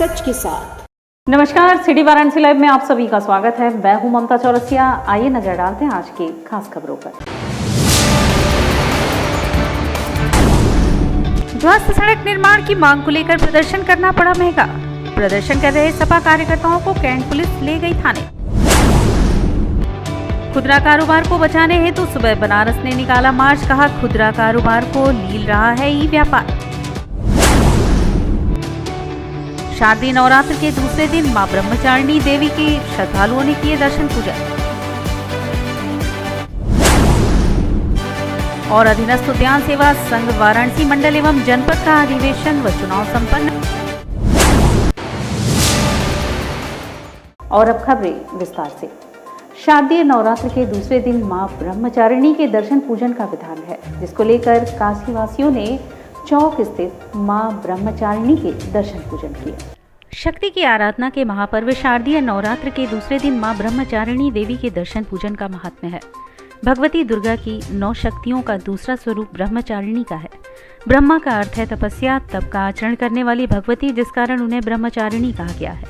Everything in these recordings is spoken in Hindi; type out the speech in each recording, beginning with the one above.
सच के साथ। नमस्कार, सिटी वाराणसी लाइव में आप सभी का स्वागत है। मैं हूं ममता चौरसिया। आइए नजर डालते हैं आज की खास खबरों पर। ध्वस्त सड़क निर्माण की मांग को लेकर प्रदर्शन करना पड़ा महंगा। प्रदर्शन कर रहे सपा कार्यकर्ताओं को कैंट पुलिस ले गई थाने। खुदरा कारोबार को बचाने हेतु सुबह बनारस ने निकाला मार्च, कहा खुदरा कारोबार को लील रहा है ई व्यापार। शारदीय नवरात्र के दूसरे दिन मां ब्रह्मचारिणी देवी के श्रद्धालुओं ने किए दर्शन पूजन। और अधीनस्थ उद्यान सेवा संघ वाराणसी मंडल एवं जनपद का अधिवेशन व चुनाव संपन्न। और अब खबरें विस्तार से। शारदीय नवरात्र के दूसरे दिन मां ब्रह्मचारिणी के दर्शन पूजन का विधान है, जिसको लेकर काशी वासियों ने चौक स्थित मां ब्रह्मचारिणी के दर्शन पूजन किए। शक्ति की आराधना के महापर्व शारदीय नवरात्र के दूसरे दिन मां ब्रह्मचारिणी देवी के दर्शन पूजन का महात्म्य है। भगवती दुर्गा की 9 शक्तियों का दूसरा स्वरूप ब्रह्मचारिणी का है। ब्रह्मा का अर्थ है तपस्या, तप का आचरण करने वाली भगवती, जिस कारण उन्हें ब्रह्मचारिणी कहा गया है।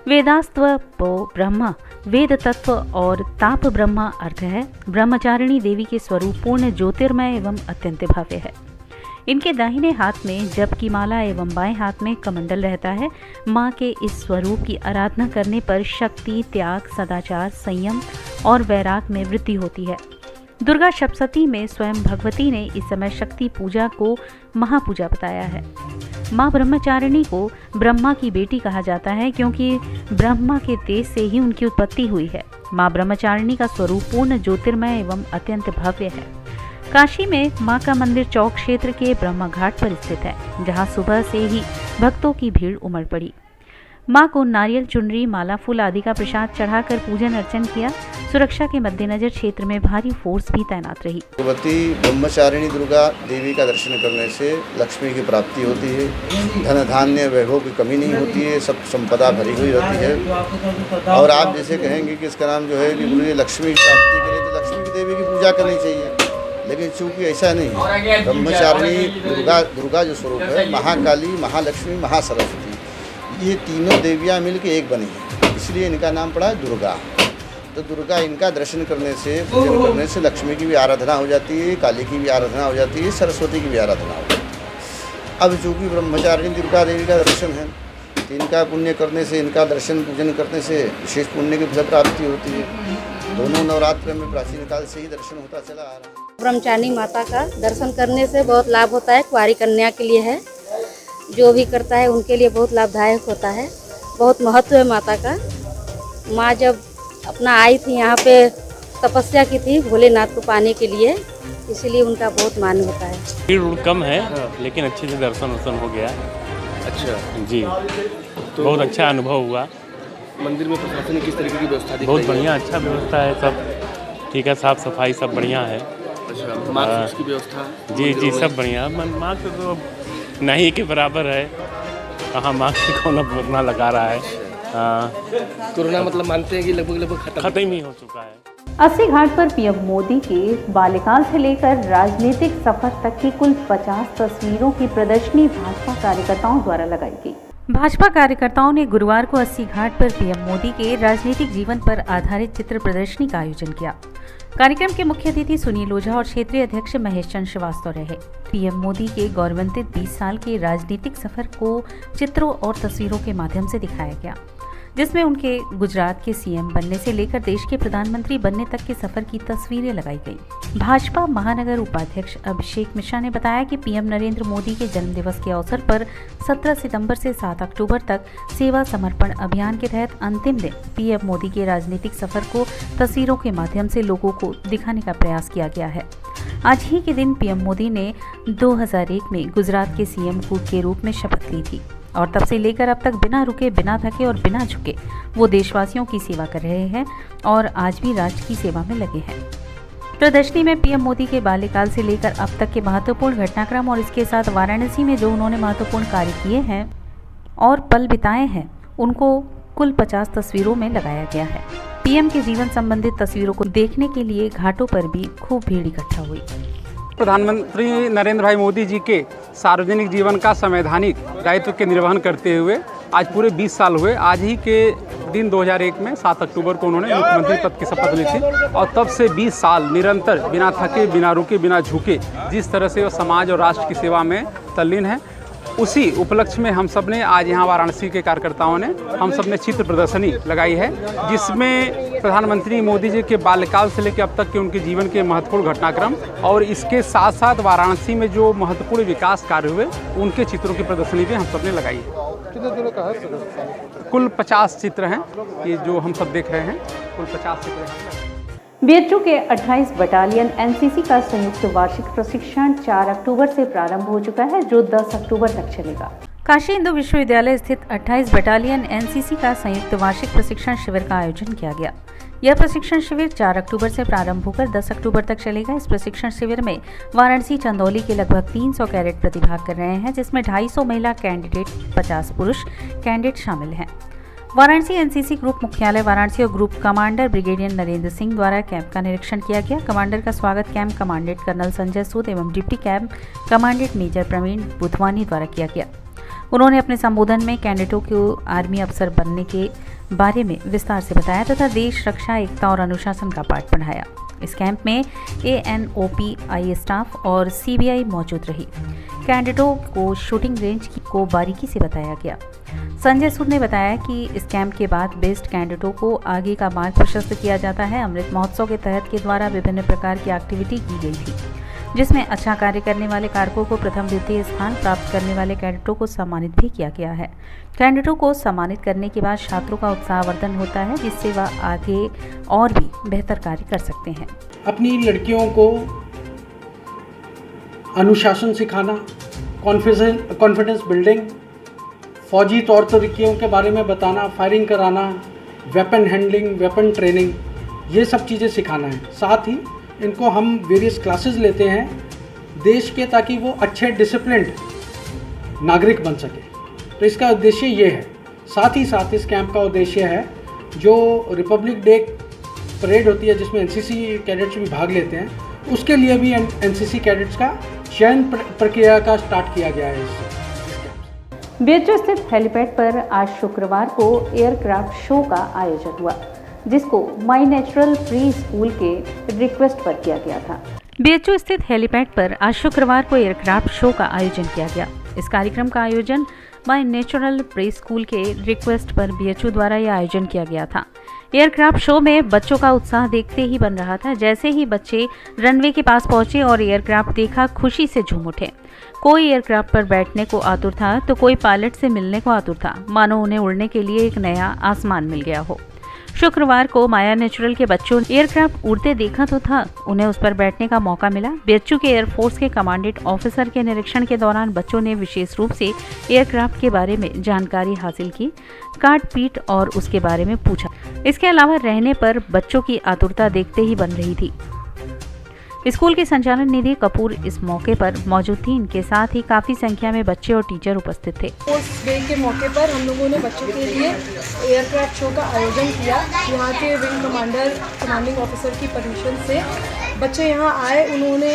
वेदास्त्व पो ब्रह्मा, वेद तत्व और ताप ब्रह्मा अर्थ है। ब्रह्मचारिणी देवी के स्वरूप पूर्ण ज्योतिर्मय एवं अत्यंत भव्य है। इनके दाहिने हाथ में जप की माला एवं बाएं हाथ में कमंडल रहता है। मां के इस स्वरूप की आराधना करने पर शक्ति, त्याग, सदाचार, संयम और वैराग में वृद्धि होती है। दुर्गा सप्तशती में स्वयं भगवती ने इस समय शक्ति पूजा को महापूजा बताया है। मां ब्रह्मचारिणी को ब्रह्मा की बेटी कहा जाता है, क्योंकि ब्रह्मा के तेज से ही उनकी उत्पत्ति हुई है। मां ब्रह्मचारिणी का स्वरूप पूर्ण ज्योतिर्मय एवं अत्यंत भव्य है। काशी में मां का मंदिर चौक क्षेत्र के ब्रह्मा घाट पर स्थित है, जहां सुबह से ही भक्तों की भीड़ उमड़ पड़ी। मां को नारियल, चुनरी, माला, फूल आदि का प्रसाद चढ़ाकर पूजन अर्चन किया। सुरक्षा के मद्देनजर क्षेत्र में भारी फोर्स भी तैनात रही। भगवती ब्रह्मचारिणी दुर्गा देवी का दर्शन करने से लक्ष्मी की प्राप्ति होती है, धन धान्य वैभव की कमी नहीं होती है, सब संपदा भरी हुई रहती है। और आप जैसे कहेंगे कि इसका नाम जो है कि गुरु लक्ष्मी की प्राप्ति के लिए तो लक्ष्मी की देवी की पूजा करनी चाहिए, लेकिन चूंकि ऐसा नहीं है। ब्रह्मचारिणी दुर्गा जो स्वरूप है, महाकाली, महालक्ष्मी, महासरस्वती, ये तीनों देवियाँ मिलकर एक बनी हैं, इसलिए इनका नाम पड़ा है दुर्गा। तो दुर्गा, इनका दर्शन करने से, पूजन करने से लक्ष्मी की भी आराधना हो जाती है, काली की भी आराधना हो जाती है, सरस्वती की भी आराधना हो जाती है। अब चूँकि ब्रह्मचारिणी दुर्गा देवी का दर्शन है, तो इनका पुण्य करने से, इनका दर्शन पूजन करने से विशेष पुण्य की फल प्राप्ति होती है। दोनों नवरात्र में प्राचीन काल से ही दर्शन होता चला आ रहा है। ब्रह्मचारिणी माता का दर्शन करने से बहुत लाभ होता है। कुंवारी कन्या के लिए है, जो भी करता है उनके लिए बहुत लाभदायक होता है। बहुत महत्व है माता का। माँ जब अपना आई थी यहाँ पे, तपस्या की थी भोलेनाथ को पाने के लिए, इसीलिए उनका बहुत मान होता है। भीड़ कम है, लेकिन अच्छे से दर्शन वर्शन हो गया। अच्छा जी, तो बहुत अच्छा अनुभव हुआ। मंदिर में प्रशासन ने किस तरीके की व्यवस्था दी? बहुत बढ़िया, अच्छा व्यवस्था है, सब ठीक है, साफ सफाई सब बढ़िया है। अच्छा, मास्क की व्यवस्था? जी, सब बढ़िया। मास्क तो नहीं के बराबर है, कहाँ मास्क कोरोना लगा रहा है। कोरोना मतलब मानते हैं कि लगभग खत्म ही हो चुका है। अस्सी घाट पर पीएम मोदी के बाल्यकाल से लेकर राजनीतिक सफर तक की कुल 50 तस्वीरों की प्रदर्शनी भाजपा कार्यकर्ताओं द्वारा लगाई गई। भाजपा कार्यकर्ताओं ने गुरुवार को अस्सी घाट पर पीएम मोदी के राजनीतिक जीवन पर आधारित चित्र प्रदर्शनी का आयोजन किया। कार्यक्रम के मुख्य अतिथि सुनील ओझा और क्षेत्रीय अध्यक्ष महेश चंद्र श्रीवास्तव रहे। पीएम मोदी के गौरवान्वित 20 साल के राजनीतिक सफर को चित्रों और तस्वीरों के माध्यम से दिखाया गया, जिसमें उनके गुजरात के सीएम बनने से लेकर देश के प्रधानमंत्री बनने तक के सफर की तस्वीरें लगाई गई। भाजपा महानगर उपाध्यक्ष अभिषेक मिश्रा ने बताया कि पीएम नरेंद्र मोदी के जन्मदिवस के अवसर पर 17 सितंबर से 7 अक्टूबर तक सेवा समर्पण अभियान के तहत अंतिम दिन पीएम मोदी के राजनीतिक सफर को तस्वीरों के माध्यम से लोगों को दिखाने का प्रयास किया गया है। आज ही के दिन पीएम मोदी ने 2001 में गुजरात के सीएम के रूप में शपथ ली थी और तब से लेकर अब तक बिना रुके, बिना थके और बिना झुके वो देशवासियों की सेवा कर रहे हैं और आज भी राष्ट्र की सेवा में लगे हैं। प्रदर्शनी में पीएम मोदी के बाल्यकाल से लेकर अब तक के महत्वपूर्ण घटनाक्रम और इसके साथ वाराणसी में जो उन्होंने महत्वपूर्ण कार्य किए हैं और पल बिताए हैं, उनको कुल 50 तस्वीरों में लगाया गया है। पीएम के जीवन संबंधित तस्वीरों को देखने के लिए घाटों पर भी खूब भीड़ इकट्ठा हुई। प्रधानमंत्री नरेंद्र भाई मोदी जी के सार्वजनिक जीवन का संवैधानिक दायित्व के निर्वहन करते हुए आज पूरे 20 साल हुए। आज ही के दिन 2001 में 7 अक्टूबर को उन्होंने मुख्यमंत्री पद की शपथ ली थी और तब से 20 साल निरंतर बिना थके, बिना रुके, बिना झुके जिस तरह से वो समाज और राष्ट्र की सेवा में तल्लीन है, उसी उपलक्ष्य में हम सब ने आज यहाँ वाराणसी के कार्यकर्ताओं ने हम सब ने चित्र प्रदर्शनी लगाई है, जिसमें प्रधानमंत्री मोदी जी के बाल्यकाल से लेकर अब तक के उनके जीवन के महत्वपूर्ण घटनाक्रम और इसके साथ साथ वाराणसी में जो महत्वपूर्ण विकास कार्य हुए उनके चित्रों की प्रदर्शनी भी हम सब ने लगाई है। कितने दिनों का है? कुल 50 चित्र हैं, ये जो हम सब देख रहे हैं, कुल 50 चित्र हैं। बीएचयू के 28 बटालियन एनसीसी का संयुक्त वार्षिक प्रशिक्षण 4 अक्टूबर से प्रारंभ हो चुका है, जो 10 अक्टूबर तक चलेगा। काशी हिंदू विश्वविद्यालय स्थित 28 बटालियन एनसीसी का संयुक्त वार्षिक प्रशिक्षण शिविर का आयोजन किया गया। यह प्रशिक्षण शिविर 4 अक्टूबर से प्रारंभ होकर 10 अक्टूबर तक चलेगा। इस प्रशिक्षण शिविर में वाराणसी चंदौली के लगभग 300 कैडेट प्रतिभाग कर रहे हैं, जिसमें 250 महिला कैंडिडेट, 50 पुरुष कैंडिडेट शामिल हैं। वाराणसी एनसीसी ग्रुप मुख्यालय वाराणसी और group commander brigadier Narendra Singh द्वारा कैंप का निरीक्षण किया गया। कमांडर का स्वागत camp commandant colonel Sanjay Sood एवं deputy camp commandant major Praveen Budhwani द्वारा किया गया। उन्होंने अपने संबोधन में कैडेटों को आर्मी अफसर बनने के बारे में विस्तार से बताया तथा देश रक्षा, एकता और अनुशासन का पाठ पढ़ाया। इस कैंप में ANOP स्टाफ और CBI मौजूद रही। कैडेटों को शूटिंग रेंज को बारीकी से बताया गया। संजय सूद ने बताया कि इस कैंप के बाद बेस्ट कैडेटों को आगे का मार्ग प्रशस्त किया जाता है। अमृत महोत्सव के तहत के द्वारा विभिन्न प्रकार की एक्टिविटी की गई थी, जिसमें अच्छा कार्य करने वाले कारकों को प्रथम द्वितीय स्थान प्राप्त करने वाले कैडेटों को सम्मानित भी किया गया है। कैडेटों को सम्मानित करने के बाद छात्रों का उत्साहवर्धन होता है, जिससे वह आगे और भी बेहतर कार्य कर सकते हैं। अपनी लड़कियों को अनुशासन सिखाना, कॉन्फिडेंस बिल्डिंग, फौजी तौर तरीक़ों के बारे में बताना, फायरिंग कराना, वेपन हैंडलिंग, वेपन ट्रेनिंग, ये सब चीज़ें सिखाना है। साथ ही इनको हम वेरियस क्लासेस लेते हैं देश के, ताकि वो अच्छे डिसिप्लिन्ड नागरिक बन सके। तो इसका उद्देश्य ये है। साथ ही साथ इस कैंप का उद्देश्य है, जो रिपब्लिक डे परेड होती है जिसमें एनसीसी कैडेट्स भी भाग लेते हैं, उसके लिए भी एनसीसी कैडेट्स का चयन प्रक्रिया का स्टार्ट किया गया है। बीएचयू स्थित हेलीपैड पर आज शुक्रवार को एयरक्राफ्ट शो का आयोजन हुआ, जिसको माई नेचुरल प्री स्कूल के रिक्वेस्ट पर किया गया था। बीएचयू स्थित हेलीपैड पर आज शुक्रवार को एयरक्राफ्ट शो का आयोजन किया गया। इस कार्यक्रम का आयोजन माई नेचुरल प्री स्कूल के रिक्वेस्ट पर बीएचयू द्वारा यह आयोजन किया गया था। एयरक्राफ्ट शो में बच्चों का उत्साह देखते ही बन रहा था। जैसे ही बच्चे रनवे के पास पहुंचे और एयरक्राफ्ट देखा, खुशी से झूम उठे। कोई एयरक्राफ्ट पर बैठने को आतुर था तो कोई पायलट से मिलने को आतुर था, मानो उन्हें उड़ने के लिए एक नया आसमान मिल गया हो। शुक्रवार को माया नेचुरल के बच्चों ने एयरक्राफ्ट उड़ते देखा तो था, उन्हें उस पर बैठने का मौका मिला। बीएचयू के एयरफोर्स के कमांडेंट ऑफिसर के निरीक्षण के दौरान बच्चों ने विशेष रूप से एयरक्राफ्ट के बारे में जानकारी हासिल की, काट पीट और उसके बारे में पूछा। इसके अलावा रहने पर बच्चों की आतुरता देखते ही बन रही थी। स्कूल के संचालन निधि कपूर इस मौके पर मौजूद थी। इनके साथ ही काफ़ी संख्या में बच्चे और टीचर उपस्थित थे। स्पोर्ट्स डे के मौके पर हम लोगों ने बच्चों के लिए एयरक्राफ्ट शो का आयोजन किया। यहाँ के विंग कमांडर, कमांडिंग ऑफिसर की परमिशन से बच्चे यहाँ आए। उन्होंने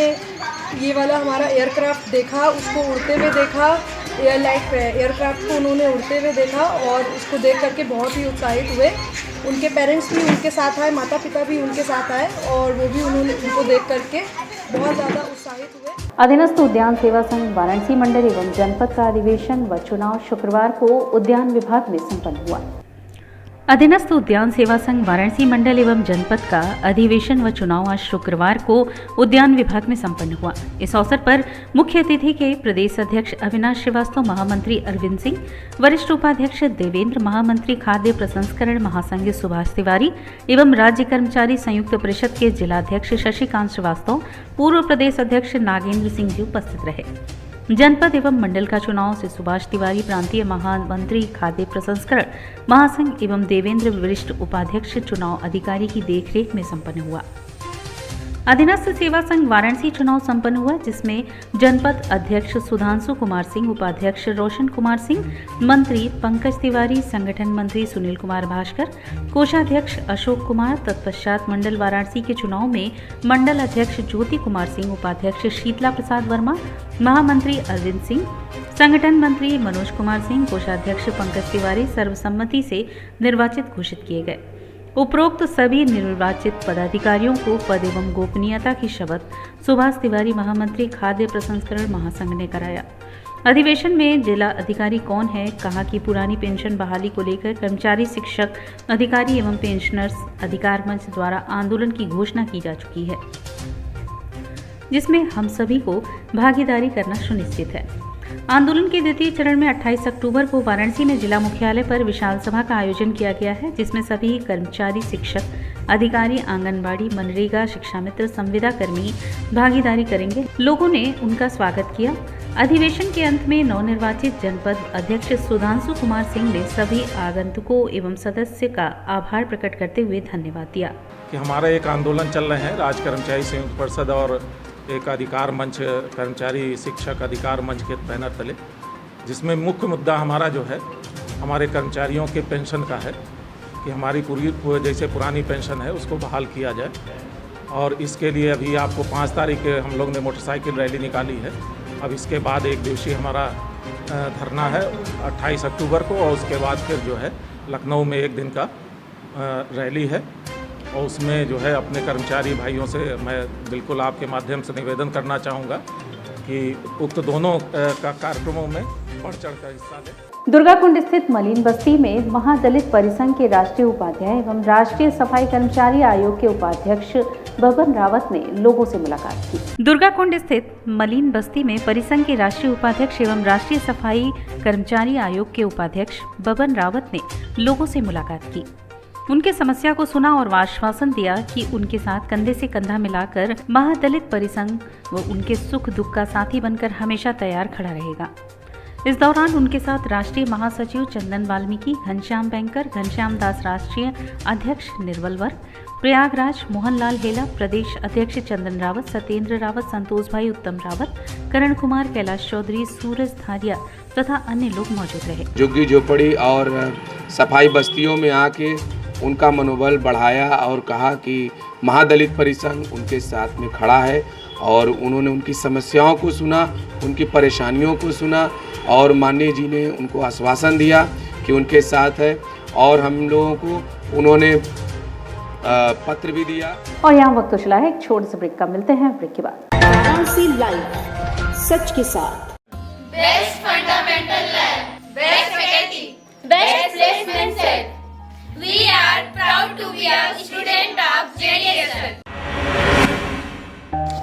ये वाला हमारा एयरक्राफ्ट देखा, उसको उड़ते हुए देखा, एयरक्राफ्ट को उन्होंने उड़ते हुए देखा और उसको देख करके बहुत ही उत्साहित हुए। उनके पेरेंट्स भी उनके साथ आए, माता पिता भी उनके साथ आए और वो भी उनको देख करके बहुत ज़्यादा उत्साहित हुए। अधीनस्थ उद्यान सेवा संघ वाराणसी मंडल एवं जनपद का अधिवेशन व चुनाव शुक्रवार को उद्यान विभाग में संपन्न हुआ। अधीनस्थ उद्यान सेवा संघ वाराणसी मंडल एवं जनपद का अधिवेशन व चुनाव आज शुक्रवार को उद्यान विभाग में संपन्न हुआ। इस अवसर पर मुख्य अतिथि के प्रदेश अध्यक्ष अविनाश श्रीवास्तव, महामंत्री अरविंद सिंह, वरिष्ठ उपाध्यक्ष देवेंद्र, महामंत्री खाद्य प्रसंस्करण महासंघ सुभाष तिवारी एवं राज्य कर्मचारी संयुक्त परिषद के जिलाध्यक्ष शशिकांत श्रीवास्तव, पूर्व प्रदेश अध्यक्ष नागेंद्र सिंह जी उपस्थित रहे। जनपद एवं मंडल का चुनाव से सुभाष तिवारी, प्रांतीय महामंत्री खाद्य प्रसंस्करण महासंघ एवं देवेंद्र, वरिष्ठ उपाध्यक्ष चुनाव अधिकारी की देखरेख में संपन्न हुआ। अधीनस्थ सेवा संघ वाराणसी चुनाव संपन्न हुआ, जिसमें जनपद अध्यक्ष सुधांशु कुमार सिंह, उपाध्यक्ष रोशन कुमार सिंह, मंत्री पंकज तिवारी, संगठन मंत्री सुनील कुमार भास्कर, कोषाध्यक्ष अशोक कुमार। तत्पश्चात मंडल वाराणसी के चुनाव में मंडल अध्यक्ष ज्योति कुमार सिंह, उपाध्यक्ष शीतला प्रसाद वर्मा, महामंत्री अरविंद सिंह, संगठन मंत्री मनोज कुमार सिंह, कोषाध्यक्ष पंकज तिवारी सर्वसम्मति से निर्वाचित घोषित किए गए। उपरोक्त सभी निर्वाचित पदाधिकारियों को पद एवं गोपनीयता की शपथ सुभाष तिवारी, महामंत्री खाद्य प्रसंस्करण महासंघ ने कराया। अधिवेशन में जिला अधिकारी कौन है, कहा कि पुरानी पेंशन बहाली को लेकर कर्मचारी, शिक्षक, अधिकारी एवं पेंशनर्स अधिकार मंच द्वारा आंदोलन की घोषणा की जा चुकी है, जिसमें हम सभी को भागीदारी करना सुनिश्चित है। आंदोलन के द्वितीय चरण में 28 अक्टूबर को वाराणसी में जिला मुख्यालय पर विशाल सभा का आयोजन किया गया है, जिसमें सभी कर्मचारी, शिक्षक, अधिकारी, आंगनबाड़ी, मनरेगा, शिक्षा मित्र, संविदा कर्मी भागीदारी करेंगे। लोगों ने उनका स्वागत किया। अधिवेशन के अंत में नवनिर्वाचित जनपद अध्यक्ष सुधांशु कुमार सिंह ने सभी आगंतुकों एवं सदस्य का आभार प्रकट करते हुए धन्यवाद दिया। कि हमारा एक आंदोलन चल रहे हैं राज्य कर्मचारी संयुक्त परिषद और एक अधिकार मंच, कर्मचारी शिक्षक अधिकार मंच के बैनर तले, जिसमें मुख्य मुद्दा हमारा जो है हमारे कर्मचारियों के पेंशन का है कि हमारी पूरी जैसे पुरानी पेंशन है उसको बहाल किया जाए। और इसके लिए अभी आपको 5 तारीख हम लोग ने मोटरसाइकिल रैली निकाली है। अब इसके बाद एक दिवसीय हमारा धरना है 28 अक्टूबर को, और उसके बाद फिर जो है लखनऊ में एक दिन का रैली है। और उसमें जो है अपने कर्मचारी भाइयों से मैं बिल्कुल आपके माध्यम से निवेदन करना चाहूँगा कि उक्त दोनों का कार्यक्रमों में बढ़ चढ़ कर हिस्सा लें। दुर्गाकुंड स्थित मलिन बस्ती में महादलित परिसंघ के राष्ट्रीय उपाध्याय एवं राष्ट्रीय सफाई कर्मचारी आयोग के उपाध्यक्ष बबन रावत ने लोगों से मुलाकात की। दुर्गाकुंड स्थित मलिन बस्ती में परिसंघ के राष्ट्रीय उपाध्यक्ष एवं राष्ट्रीय सफाई कर्मचारी आयोग के उपाध्यक्ष बबन रावत ने लोगों से मुलाकात की। उनके समस्या को सुना और आश्वासन दिया कि उनके साथ कंधे से कंधा मिलाकर महादलित परिसंघ व उनके सुख दुख का साथी बनकर हमेशा तैयार खड़ा रहेगा। इस दौरान उनके साथ राष्ट्रीय महासचिव चंदन वाल्मीकि, घनश्याम बैंकर, घनश्याम दास राष्ट्रीय अध्यक्ष निर्मल वर्ग, प्रयागराज मोहनलाल हेला, प्रदेश अध्यक्ष चंदन रावत, सत्येंद्र रावत, संतोष भाई, उत्तम रावत, करण कुमार, कैलाश चौधरी, सूरज धारिया तथा अन्य लोग मौजूद रहे। झुग्गी झोपड़ी और सफाई बस्तियों में आके उनका मनोबल बढ़ाया और कहा कि महादलित परिसंघ उनके साथ में खड़ा है, और उन्होंने उनकी समस्याओं को सुना, उनकी परेशानियों को सुना, और माननीय जी ने उनको आश्वासन दिया कि उनके साथ है। और हम लोगों को उन्होंने पत्र भी दिया। और यहाँ वक्त तो चला है एक छोटे से ब्रेक का, मिलते हैं ब्रेक के बाद। वाराणसी लाइव, सच के साथ। Best fundamental lab, best faculty, best placement set. We are proud to be a student of JDSL.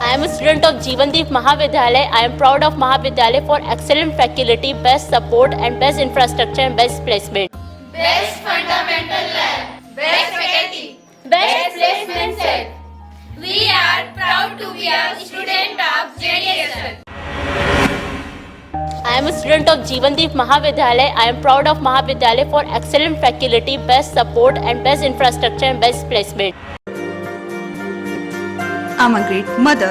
I am a student of Jeevandeep Mahavidyalaya. I am proud of Mahavidyalaya for excellent faculty, best support and best infrastructure and best placement. Best fundamental lab, best faculty, best placement set. We are proud to be a student of JDSL. I am a student of Jeevandeep Mahavidyalaya. I am proud of Mahavidyalaya for excellent faculty, best support and best infrastructure and best placement. I am a great mother.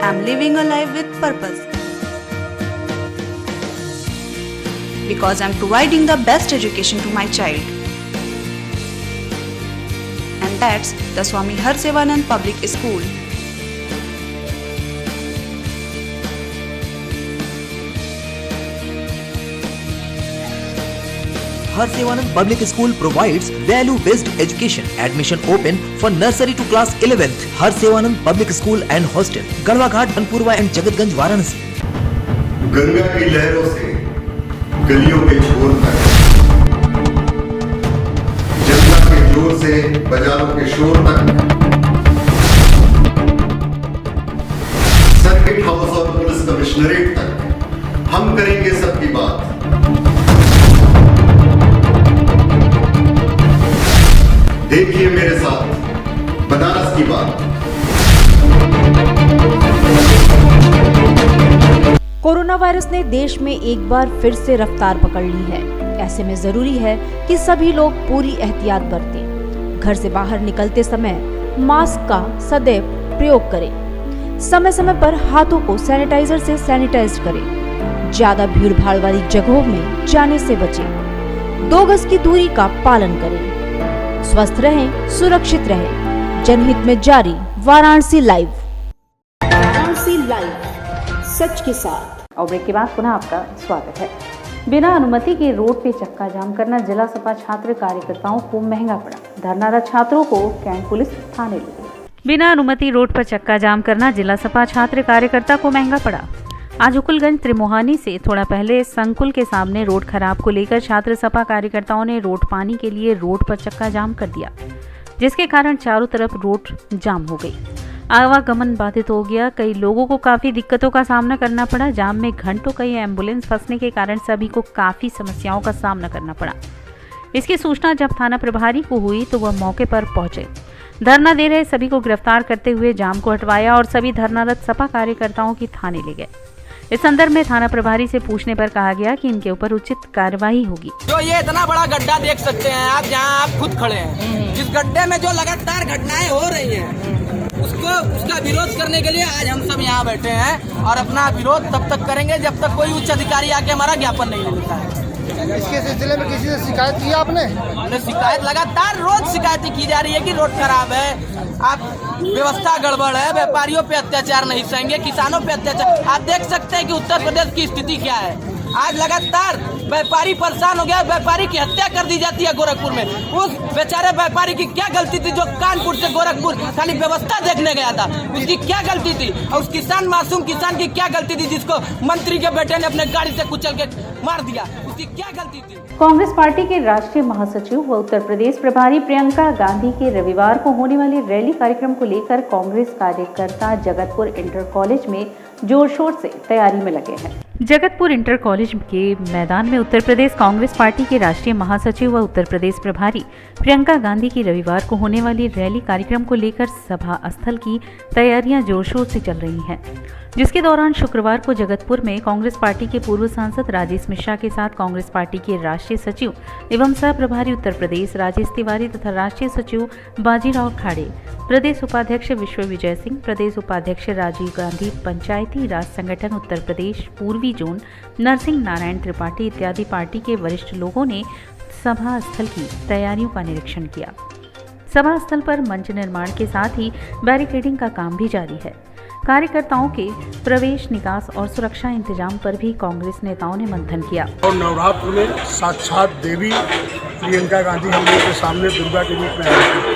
I am living a life with purpose. Because I am providing the best education to my child. And that's the Swami Harsevanand Public School. Harsevanand Public School provides value-based education. Admission open for nursery to class 11th. Harsevanand Public School and Hostel, Galwa Ghat, Banpurwa and Jagatganj, Varanasi. Ganga की लहरों से गलियों के छोर तक, जनता के जोर से बाजारों के शोर तक, सर्किट हाउस और पुलिस कमिश्नरेट तक हम करेंगे सबकी बात। देखिए मेरे साथ बनारस की बात। कोरोना वायरस ने देश में एक बार फिर से रफ्तार पकड़ ली है। ऐसे में जरूरी है कि सभी लोग पूरी एहतियात बरतें। घर से बाहर निकलते समय मास्क का सदैव प्रयोग करें। समय समय पर हाथों को सैनिटाइजर से सैनिटाइज करें। ज्यादा भीड़ भाड़ वाली जगहों में जाने से बचें। 2 गज की दूरी का पालन करें। स्वस्थ रहें, सुरक्षित रहें। जनहित में जारी वाराणसी लाइव। वाराणसी लाइव, सच के साथ। और ब्रेक के बाद पुनः आपका स्वागत है। बिना अनुमति के रोड पे चक्का जाम करना जिला सपा छात्र कार्यकर्ताओं को महंगा पड़ा। धरनारत छात्रों को कैंट पुलिस थाने ले गई। बिना अनुमति रोड पर चक्का जाम करना जिला सपा छात्र कार्यकर्ता को महंगा पड़ा। आज उकुलगंज त्रिमोहानी से थोड़ा पहले संकुल के सामने रोड खराब को लेकर छात्र सपा कार्यकर्ताओं ने रोड पानी के लिए रोड पर चक्का जाम कर दिया, जिसके कारण चारों तरफ रोड जाम हो गई। आवागमन बाधित हो गया। कई लोगों को काफ़ी दिक्कतों का सामना करना पड़ा। जाम में घंटों कई एम्बुलेंस फंसने के कारण सभी को काफ़ी समस्याओं का सामना करना पड़ा। इसकी सूचना जब थाना प्रभारी को हुई तो वह मौके पर पहुंचे। धरना दे रहे सभी को गिरफ्तार करते हुए जाम को हटवाया और सभी धरनारत सपा कार्यकर्ताओं की थाने ले गए। इस संदर्भ में थाना प्रभारी से पूछने पर कहा गया कि इनके ऊपर उचित कार्रवाई होगी। जो ये इतना बड़ा गड्ढा देख सकते हैं आप, जहां आप खुद खड़े हैं, जिस गड्ढे में जो लगातार घटनाएं हो रही हैं, उसका विरोध करने के लिए आज हम सब यहाँ बैठे हैं और अपना विरोध तब तक करेंगे जब तक कोई उच्च अधिकारी आके हमारा ज्ञापन नहीं लेता है। इसके सिलसिले में किसी से शिकायत की आपने? हमने शिकायत लगातार रोज शिकायतें की जा रही है कि रोड खराब है, आप व्यवस्था गड़बड़ है, व्यापारियों पे अत्याचार नहीं सहेंगे, किसानों पे अत्याचार। आप देख सकते हैं कि उत्तर प्रदेश की स्थिति क्या है। आज लगातार व्यापारी परेशान हो गया, व्यापारी की हत्या कर दी जाती है गोरखपुर में। उस बेचारे व्यापारी की क्या गलती थी जो कानपुर से गोरखपुर खाली व्यवस्था देखने गया था? उसकी क्या गलती थी? और उस किसान, मासूम किसान की क्या गलती थी जिसको मंत्री के बेटे ने अपने गाड़ी से कुचल के मार दिया? उसकी क्या गलती थी? कांग्रेस पार्टी के राष्ट्रीय महासचिव व उत्तर प्रदेश प्रभारी प्रियंका गांधी के रविवार को होने वाले रैली कार्यक्रम को लेकर कांग्रेस कार्यकर्ता जगतपुर इंटर कॉलेज में जोर शोर से तैयारी में लगे हैं। जगतपुर इंटर कॉलेज के मैदान में उत्तर प्रदेश कांग्रेस पार्टी के राष्ट्रीय महासचिव व उत्तर प्रदेश प्रभारी प्रियंका गांधी की रविवार को होने वाली रैली कार्यक्रम को लेकर सभा स्थल की तैयारियां जोर शोर से चल रही हैं, जिसके दौरान शुक्रवार को जगतपुर में कांग्रेस पार्टी के पूर्व सांसद राजेश मिश्रा के साथ कांग्रेस पार्टी के राष्ट्रीय सचिव एवं सह प्रभारी उत्तर प्रदेश राजेश तिवारी तथा राष्ट्रीय सचिव बाजीराव खाड़े, प्रदेश उपाध्यक्ष विश्व विजय सिंह, प्रदेश उपाध्यक्ष राजीव गांधी, पंचायती राज संगठन उत्तर प्रदेश पूर्वी जोन नरसिंह नारायण त्रिपाठी इत्यादि पार्टी के वरिष्ठ लोगों ने सभा स्थल की तैयारियों का निरीक्षण किया। सभा स्थल पर मंच निर्माण के साथ ही बैरिकेडिंग का काम भी जारी है। कार्यकर्ताओं के प्रवेश, निकास और सुरक्षा इंतजाम पर भी कांग्रेस नेताओं ने मंथन किया। और नवरात्र में साक्षात देवी प्रियंका गांधी हम लोगों के सामने दुर्गा के रूप में आई थी।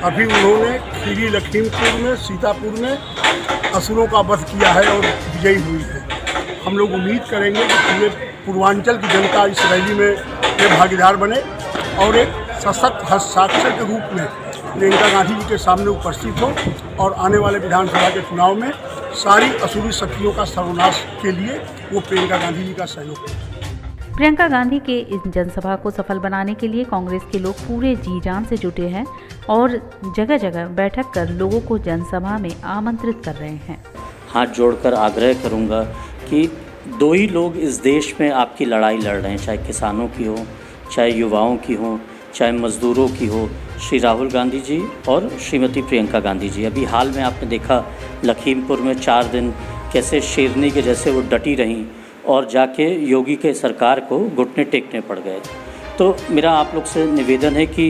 अभी उन्होंने खीरी लखीमपुर में, सीतापुर में असुरों का वध किया है और विजयी हुई है। हम लोग उम्मीद करेंगे कि पूरे पूर्वांचल की जनता इस रैली में भागीदार बने और एक सशक्त हस्ताक्षर के रूप में प्रियंका गांधी जी के सामने उपस्थित हो और आने वाले विधानसभा के चुनाव में सारी असुरी शक्तियों का सर्वनाश के लिए वो प्रियंका गांधी जी का सहयोग करें। प्रियंका गांधी के इस जनसभा को सफल बनाने के लिए कांग्रेस के लोग पूरे जी जान से जुटे हैं और जगह जगह बैठक कर लोगों को जनसभा में आमंत्रित कर रहे हैं। हाथ जोड़कर आग्रह करूंगा कि दो ही लोग इस देश में आपकी लड़ाई लड़ रहे हैं, चाहे किसानों की हो, चाहे युवाओं की हो, चाहे मजदूरों की हो, श्री राहुल गांधी जी और श्रीमती प्रियंका गांधी जी। अभी हाल में आपने देखा लखीमपुर में 4 दिन कैसे शेरनी के जैसे वो डटी रहीं और जाके योगी के सरकार को घुटने टेकने पड़ गए। तो मेरा आप लोग से निवेदन है कि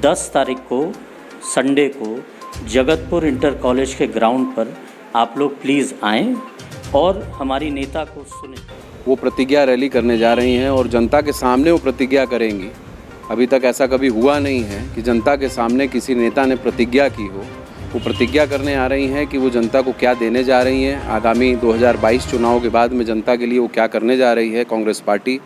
10 तारीख को संडे को जगतपुर इंटर कॉलेज के ग्राउंड पर आप लोग प्लीज़ आएँ और हमारी नेता को सुने। वो प्रतिज्ञा रैली करने जा रही हैं और जनता के सामने वो प्रतिज्ञा करेंगी। अभी तक ऐसा कभी हुआ नहीं है कि जनता के सामने किसी नेता ने प्रतिज्ञा की हो। वो प्रतिज्ञा करने आ रही हैं कि वो जनता को क्या देने जा रही हैं। आगामी 2022 चुनाव के बाद में जनता के लिए वो क्या करने जा रही है कांग्रेस पार्टी,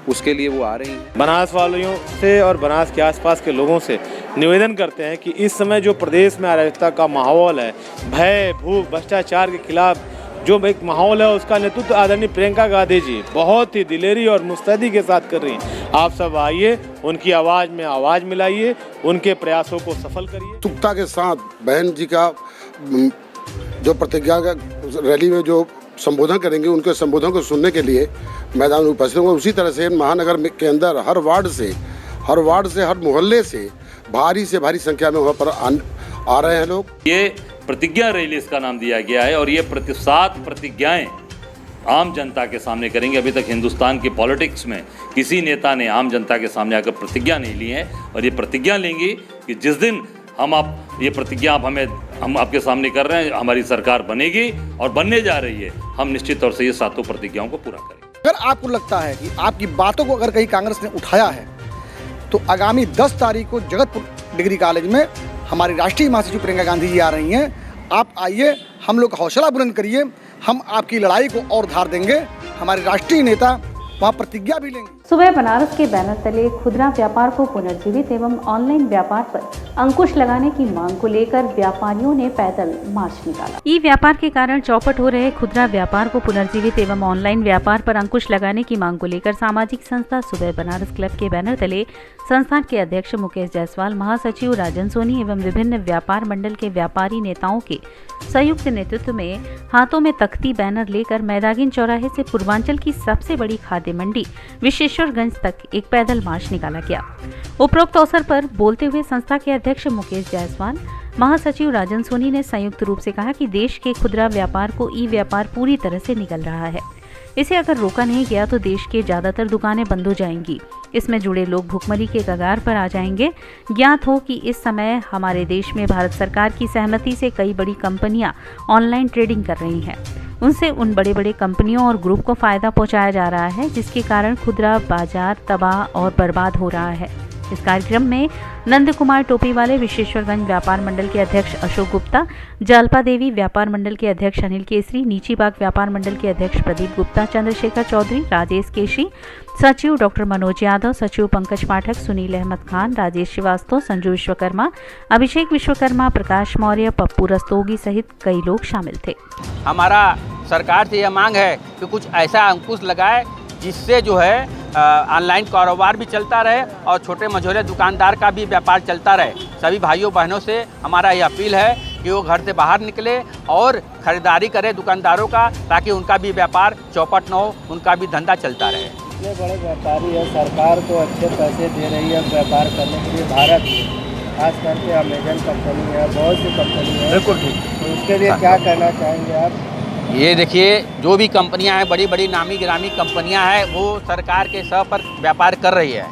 उसके लिए वो आ रही हैं। बनास वालों से और बनास के आसपास के लोगों से निवेदन करते हैं कि इस समय जो प्रदेश में अराजकता का माहौल है, भय, भूख, भ्रष्टाचार के खिलाफ जो एक माहौल है, उसका नेतृत्व आदरणीय प्रियंका गांधी जी बहुत ही दिलेरी और मुस्तैदी के साथ कर रही हैं। आप सब आइए, उनकी आवाज़ में आवाज़ मिलाइए, उनके प्रयासों को सफल करिए। उत्सुकता के साथ बहन जी का जो प्रतिज्ञा का रैली में जो संबोधन करेंगे, उनके संबोधन को सुनने के लिए मैदान में उपस्थित होंगे। उसी तरह से महानगर के अंदर हर वार्ड से, हर मोहल्ले से भारी संख्या में वहाँ पर आ रहे हैं लोग। ये प्रतिज्ञा रैली इसका नाम दिया गया है और ये 7 प्रतिज्ञाएं आम जनता के सामने करेंगे। अभी तक हिंदुस्तान की पॉलिटिक्स में किसी नेता ने आम जनता के सामने आकर प्रतिज्ञा नहीं ली है और ये प्रतिज्ञा लेंगी कि जिस दिन ये प्रतिज्ञा आप हमें हम आपके सामने कर रहे हैं। हमारी सरकार बनेगी और बनने जा रही है। हम निश्चित तौर से ये 7 प्रतिज्ञाओं को पूरा करेंगे। अगर आपको लगता है कि आपकी बातों को अगर कहीं कांग्रेस ने उठाया है तो आगामी 10 तारीख को जगतपुर डिग्री कॉलेज में हमारी राष्ट्रीय महासचिव प्रियंका गांधी जी आ रही हैं। आप आइए, हम लोग का हौसला बुलंद करिए, हम आपकी लड़ाई को और धार देंगे। हमारे राष्ट्रीय नेता वहाँ प्रतिज्ञा भी लेंगे। सुबह बनारस के बैनर तले खुदरा व्यापार को पुनर्जीवित एवं ऑनलाइन व्यापार पर अंकुश लगाने की मांग को लेकर व्यापारियों ने पैदल मार्च निकाला। ई व्यापार के कारण चौपट हो रहे खुदरा व्यापार को पुनर्जीवित एवं ऑनलाइन व्यापार पर अंकुश लगाने की मांग को लेकर सामाजिक संस्था सुबह बनारस क्लब के बैनर तले संस्थान के अध्यक्ष मुकेश जायसवाल, महासचिव राजन सोनी एवं विभिन्न व्यापार मंडल के व्यापारी नेताओं के संयुक्त नेतृत्व में हाथों में तख्ती बैनर लेकर मैदागिन चौराहे से पूर्वांचल की सबसे बड़ी खाद्य मंडी विश्वेश्वरगंज तक एक पैदल मार्च निकाला गया। उपरोक्त अवसर पर बोलते हुए संस्था के अध्यक्ष मुकेश जायसवाल, महासचिव राजन सोनी ने संयुक्त रूप से कहा कि देश के खुदरा व्यापार को ई व्यापार पूरी तरह से निगल रहा है। इसे अगर रोका नहीं गया तो देश के ज्यादातर दुकानें बंद हो जाएंगी। इसमें जुड़े लोग भुखमरी के कगार पर आ जाएंगे। ज्ञात हो कि इस समय हमारे देश में भारत सरकार की सहमति से कई बड़ी कंपनियां ऑनलाइन ट्रेडिंग कर रही हैं। उनसे उन बड़े बड़े कंपनियों और ग्रुप को फायदा पहुंचाया जा रहा है, जिसके कारण खुदरा बाजार तबाह और बर्बाद हो रहा है। इस कार्यक्रम में नंद कुमार टोपी वाले विश्वेश्वरगंज व्यापार मंडल के अध्यक्ष अशोक गुप्ता, जालपा देवी व्यापार मंडल के अध्यक्ष अनिल केसरी, नीची बाग व्यापार मंडल के अध्यक्ष प्रदीप गुप्ता, चंद्रशेखर चौधरी, राजेश केशी, सचिव डॉक्टर मनोज यादव, सचिव पंकज पाठक, सुनील अहमद खान, राजेश श्रीवास्तव, संजू विश्वकर्मा, अभिषेक विश्वकर्मा, प्रकाश मौर्य, पप्पू रस्तोगी सहित कई लोग शामिल थे। हमारा सरकार से यह मांग है कि कुछ ऐसा अंकुश लगाए जिससे जो है ऑनलाइन कारोबार भी चलता रहे और छोटे मझोले दुकानदार का भी व्यापार चलता रहे। सभी भाइयों बहनों से हमारा ये अपील है कि वो घर से बाहर निकले और ख़रीदारी करें दुकानदारों का, ताकि उनका भी व्यापार चौपट न हो, उनका भी धंधा चलता रहे। इतने बड़े व्यापारी है, सरकार को अच्छे पैसे दे रही है व्यापार करने के लिए। भारत खास करके अमेजन कंपनी है, बहुत सी कंपनी है, बिल्कुल ठीक। तो उसके लिए क्या कहना चाहेंगे आप? ये देखिए, जो भी कंपनियां हैं, बड़ी बड़ी नामी गिरामी कंपनियां हैं, वो सरकार के सह पर व्यापार कर रही है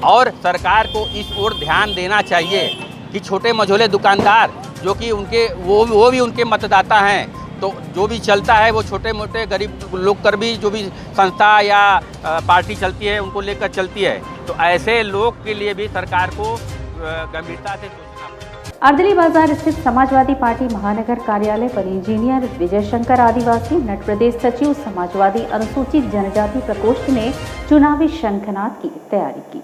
और सरकार को इस ओर ध्यान देना चाहिए कि छोटे मझोले दुकानदार जो कि उनके वो भी उनके मतदाता हैं, तो जो भी चलता है वो छोटे मोटे गरीब लोग कर भी जो भी संस्था या पार्टी चलती है उनको लेकर चलती है। तो ऐसे लोग के लिए भी सरकार को गंभीरता से अर्दली बाजार स्थित समाजवादी पार्टी महानगर कार्यालय पर इंजीनियर विजय शंकर आदिवासी नट प्रदेश सचिव समाजवादी अनुसूचित जनजाति प्रकोष्ठ ने चुनावी शंखनाद की तैयारी की।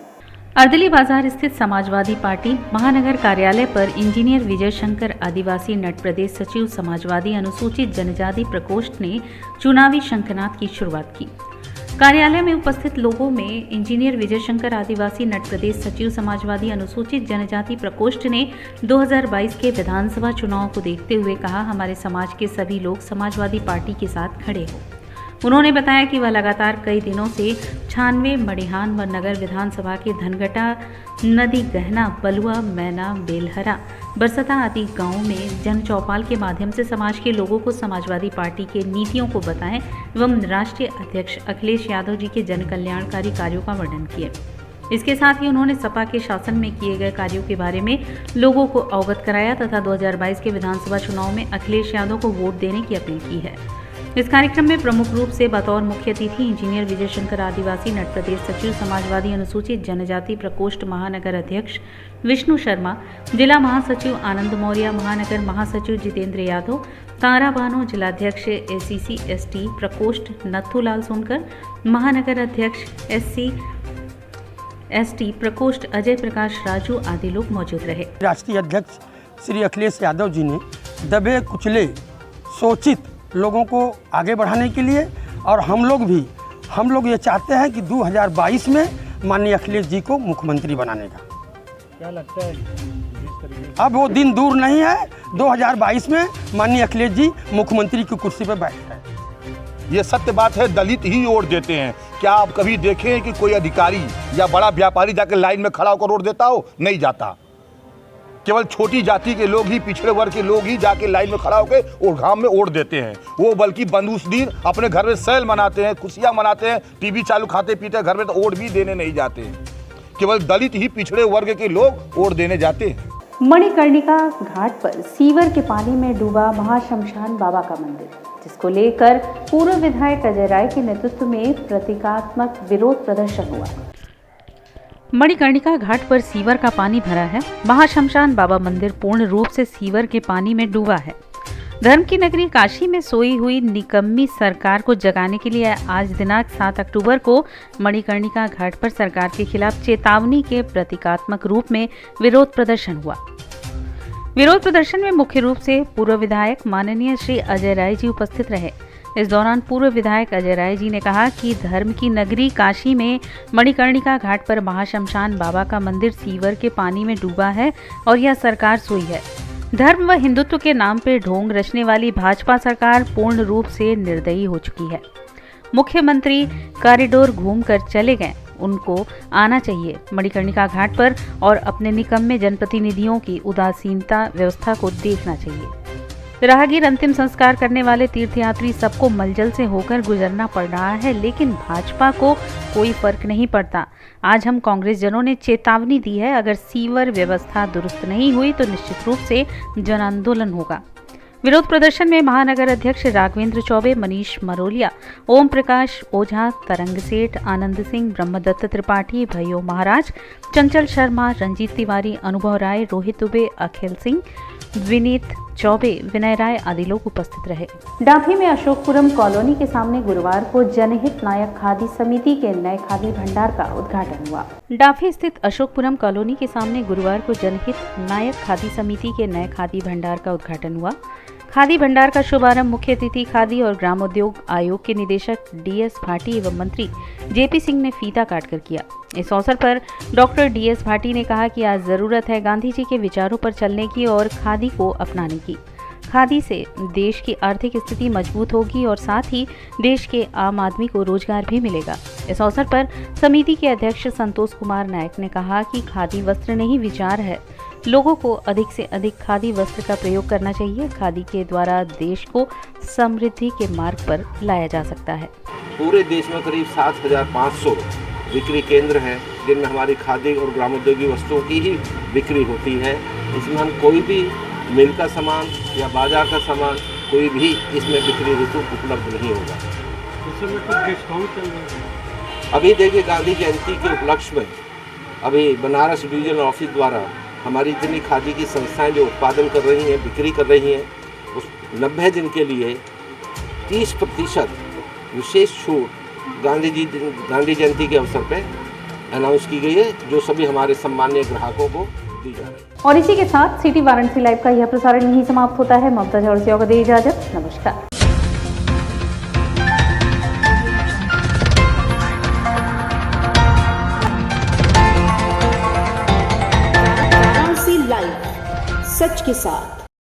अर्दली बाजार स्थित समाजवादी पार्टी महानगर कार्यालय पर इंजीनियर विजय शंकर आदिवासी नट प्रदेश सचिव समाजवादी अनुसूचित जनजाति प्रकोष्ठ ने चुनावी शंखनाद की शुरुआत की। कार्यालय में उपस्थित लोगों में इंजीनियर विजय शंकर आदिवासी नट प्रदेश सचिव समाजवादी अनुसूचित जनजाति प्रकोष्ठ ने 2022 के विधानसभा चुनाव को देखते हुए कहा, हमारे समाज के सभी लोग समाजवादी पार्टी के साथ खड़े हो। उन्होंने बताया कि वह लगातार कई दिनों से 96 मडिहान व नगर विधानसभा के धनगटा, नदी गहना, बलुआ, मैना, बेलहरा, बरसता आदि गांवों में जन चौपाल के माध्यम से समाज के लोगों को समाजवादी पार्टी के नीतियों को बताएं एवं राष्ट्रीय अध्यक्ष अखिलेश यादव जी के जन कल्याणकारी कार्यों का वर्णन किया। इसके साथ ही उन्होंने सपा के शासन में किए गए कार्यों के बारे में लोगों को अवगत कराया तथा 2022 के विधानसभा चुनाव में अखिलेश यादव को वोट देने की अपील की है। इस कार्यक्रम में प्रमुख रूप से बतौर मुख्य अतिथि इंजीनियर विजय शंकर आदिवासी नट प्रदेश सचिव समाजवादी अनुसूचित जनजाति प्रकोष्ठ महानगर अध्यक्ष विष्णु शर्मा, जिला महासचिव आनंद मौर्य, महानगर महासचिव जितेंद्र यादव, तारा बानो, जिलाध्यक्ष एसीसी एसटी प्रकोष्ठ नथुलाल सोनकर, महानगर अध्यक्ष एससी एसटी प्रकोष्ठ अजय प्रकाश राजू आदि लोग मौजूद रहे। राष्ट्रीय अध्यक्ष श्री अखिलेश यादव जी ने दबे कुचले शोषित लोगों को आगे बढ़ाने के लिए, और हम लोग ये चाहते हैं कि 2022 में माननीय अखिलेश जी को मुख्यमंत्री बनाने का। क्या लगता है अब वो दिन दूर नहीं है, 2022 में माननीय अखिलेश जी मुख्यमंत्री की कुर्सी पर बैठ रहे हैं। ये सत्य बात है, दलित ही वोट देते हैं। क्या आप कभी देखें कि कोई अधिकारी या बड़ा व्यापारी जाकर लाइन में खड़ा होकर वोट देता हो? नहीं जाता। केवल छोटी जाति के लोग ही, पिछड़े वर्ग के लोग ही जाके लाइन में खड़ा होकर और घाम में वोट देते हैं। वो बल्कि बंदूस दिन अपने घर में सेल मनाते हैं, खुशियां मनाते हैं, टीवी चालू खाते पीते घर में, तो वोट भी देने नहीं जाते। केवल दलित ही, पिछड़े वर्ग के लोग वोट देने जाते हैं। मणिकर्णिका घाट पर सीवर के पानी में डूबा महाशमशान बाबा का मंदिर, जिसको लेकर पूर्व विधायक अजय राय के नेतृत्व में प्रतीकात्मक विरोध प्रदर्शन हुआ। मणिकर्णिका घाट पर सीवर का पानी भरा है। महाशमशान बाबा मंदिर पूर्ण रूप से सीवर के पानी में डूबा है। धर्म की नगरी काशी में सोई हुई निकम्मी सरकार को जगाने के लिए आज दिनांक 7 अक्टूबर को मणिकर्णिका घाट पर सरकार के खिलाफ चेतावनी के प्रतीकात्मक रूप में विरोध प्रदर्शन हुआ। विरोध प्रदर्शन में मुख्य रूप से पूर्व विधायक माननीय श्री अजय राय जी उपस्थित रहे। इस दौरान पूर्व विधायक अजय राय जी ने कहा कि धर्म की नगरी काशी में मणिकर्णिका घाट पर महाशमशान बाबा का मंदिर सीवर के पानी में डूबा है और यह सरकार सोई है। धर्म व हिंदुत्व के नाम पर ढोंग रचने वाली भाजपा सरकार पूर्ण रूप से निर्दयी हो चुकी है। मुख्यमंत्री कॉरिडोर घूमकर चले गए, उनको आना चाहिए मणिकर्णिका घाट पर और अपने निकम्मे जनप्रतिनिधियों की उदासीनता व्यवस्था को देखना चाहिए। राहगीर अंतिम संस्कार करने वाले तीर्थयात्री सबको मलजल से होकर गुजरना पड़ रहा है, लेकिन भाजपा को कोई फर्क नहीं पड़ता। आज हम कांग्रेस जनों ने चेतावनी दी है, अगर सीवर व्यवस्था दुरुस्त नहीं हुई तो निश्चित रूप से जन आंदोलन होगा। विरोध प्रदर्शन में महानगर अध्यक्ष राघवेंद्र चौबे, मनीष मरोलिया, ओम प्रकाश ओझा, तरंग सेठ, आनंद सिंह, ब्रह्मदत्त त्रिपाठी, भयो महाराज, चंचल शर्मा, रंजीत तिवारी, अनुभव राय, रोहित दुबे, अखिल सिंह, विनीत चौबे, विनय राय आदि लोग उपस्थित रहे। डाफी में अशोकपुरम कॉलोनी के सामने गुरुवार को जनहित नायक खादी समिति के नए खादी भंडार का उद्घाटन हुआ। डाफी स्थित अशोकपुरम कॉलोनी के सामने गुरुवार को जनहित नायक खादी समिति के नए खादी भंडार का उद्घाटन हुआ। खादी भंडार का शुभारंभ मुख्य अतिथि खादी और ग्रामोद्योग आयोग के निदेशक DS भाटी एवं मंत्री JP सिंह ने फीता काटकर किया। इस अवसर पर डॉक्टर DS भाटी ने कहा कि आज जरूरत है गांधी जी के विचारों पर चलने की और खादी को अपनाने की। खादी से देश की आर्थिक स्थिति मजबूत होगी और साथ ही देश के आम आदमी को रोजगार भी मिलेगा। इस अवसर पर समिति के अध्यक्ष संतोष कुमार नायक ने कहा कि खादी वस्त्र नहीं विचार है, लोगों को अधिक से अधिक खादी वस्त्र का प्रयोग करना चाहिए। खादी के द्वारा देश को समृद्धि के मार्ग पर लाया जा सकता है। पूरे देश में करीब 7,500 बिक्री केंद्र हैं, जिनमें हमारी खादी और ग्रामोद्योगी वस्तुओं की ही बिक्री होती है। इसमें हम कोई भी मिल का सामान या बाजार का सामान कोई भी इसमें बिक्री हेतु उपलब्ध नहीं होगा। इसमें कुछ डिस्काउंट चल रहा है। अभी देखिए, गांधी जयंती के उपलक्ष्य में अभी बनारस डिवीजनल ऑफिस द्वारा हमारी जितनी खादी की संस्थाएं जो उत्पादन कर रही हैं, बिक्री कर रही हैं, उस 90 दिन के लिए 30% विशेष छूट गांधी जयंती के अवसर पे अनाउंस की गई है, जो सभी हमारे सम्मानीय ग्राहकों को दी जा रही है। और इसी के साथ सिटी वाराणसी लाइव का यह प्रसारण यहीं समाप्त होता है। ममता चौरसिया को दे इजाजत। नमस्कार। लाइव, सच के साथ।